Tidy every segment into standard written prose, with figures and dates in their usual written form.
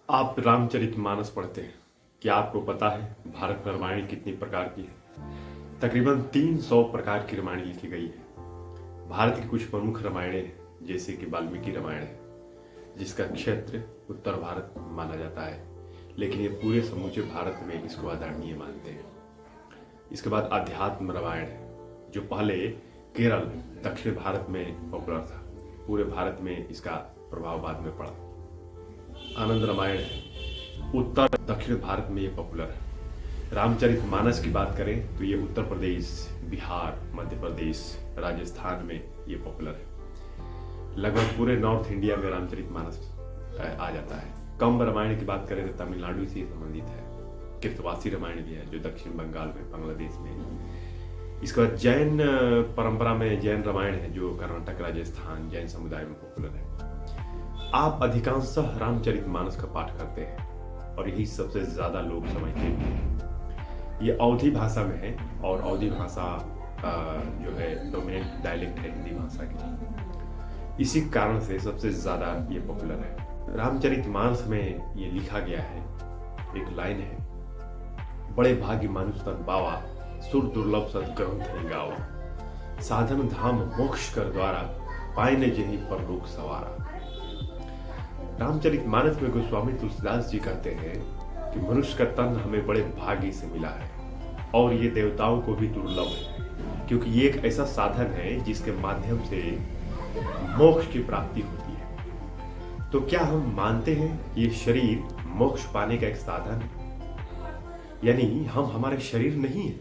आप रामचरितमानस पढ़ते हैं। क्या आपको पता है भारत में रामायण कितनी प्रकार की है? तकरीबन 300 प्रकार की रामायण लिखी गई है। भारत की कुछ प्रमुख रामायणें हैं, जैसे कि वाल्मीकि रामायण है, जिसका क्षेत्र उत्तर भारत माना जाता है, लेकिन ये पूरे समूचे भारत में इसको आदरणीय मानते हैं। इसके बाद अध्यात्म रामायण है, जो पहले केरल दक्षिण भारत में पॉपुलर था। पूरे भारत में इसका प्रभाव बाद में पड़ा। आनंद रामायण है, उत्तर दक्षिण भारत में ये पॉपुलर है। रामचरितमानस की बात करें तो ये उत्तर प्रदेश, बिहार, मध्य प्रदेश, राजस्थान में ये पॉपुलर है। लगभग पूरे नॉर्थ इंडिया में रामचरितमानस आ जाता है। कंब रामायण की बात करें तो तमिलनाडु से संबंधित है। कृतवासी रामायण भी है, जो दक्षिण बंगाल में, बांग्लादेश में है। इसके बाद जैन परंपरा में जैन रामायण है, जो कर्नाटक, राजस्थान जैन समुदाय में पॉपुलर है। आप अधिकांशतः रामचरितमानस का पाठ करते हैं और यही सबसे ज्यादा लोग समझते भी हैं। ये अवधी भाषा में है और अवधी भाषा जो है डोमिनेंट डायलेक्ट है हिंदी भाषा की। इसी कारण से सबसे ज्यादा ये पॉपुलर है। रामचरितमानस में ये लिखा गया है, एक लाइन है, बड़े भाग्य मानुष तन पावा, सुर दुर्लभ सद ग्रंथ गाओ, साधन धाम मोक्ष कर द्वारा, पायने जही परलोक सवारा। रामचरितमानस में गोस्वामी तुलसीदास जी कहते हैं कि मनुष्य का तन हमें बड़े भाग्य से मिला है और ये देवताओं को भी दुर्लभ है, क्योंकि ये एक ऐसा साधन है जिसके माध्यम से मोक्ष की प्राप्ति होती है। तो क्या हम मानते हैं कि ये शरीर मोक्ष पाने का एक साधन है? यानी हम हमारे शरीर नहीं है,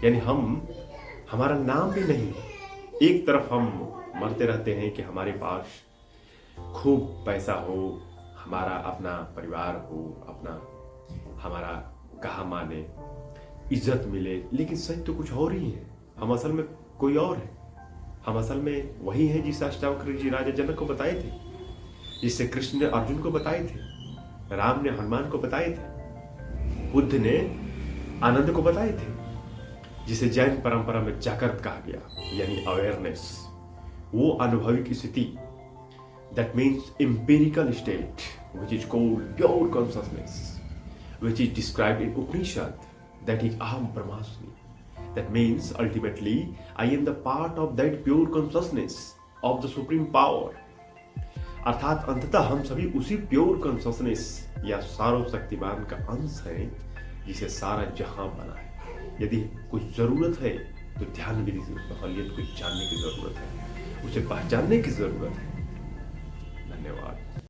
यानी हम हमारा नाम भी नहीं है। एक तरफ हम मरते रहते हैं कि हमारे पास खूब पैसा हो, हमारा अपना परिवार हो, अपना हमारा कहा माने, इज्जत मिले, लेकिन सच तो कुछ और ही है। हम असल में कोई और है। हम असल में वही है जिसे अष्टावक्र जी राजा जनक को बताए थे, जिसे कृष्ण ने अर्जुन को बताए थे, राम ने हनुमान को बताए थे, बुद्ध ने आनंद को बताए थे, जिसे जैन परंपरा में जागृत कहा गया, यानी अवेयरनेस, वो अनुभविक स्थिति, that means empirical state, which is called pure consciousness, which is described in Upanishad, that is Aham Brahmasmi. That means ultimately I am the part of that pure consciousness of the supreme power. अर्थात अंततः हम सभी उसी pure consciousness या सर्वशक्तिमान का अंश हैं, जिसे सारा जहां बना है। यदि कुछ जरूरत है तो ध्यान विधि से उस माहौलियत को जानने की जरूरत है, उसे पहचानने की जरूरत है। धन्यवाद।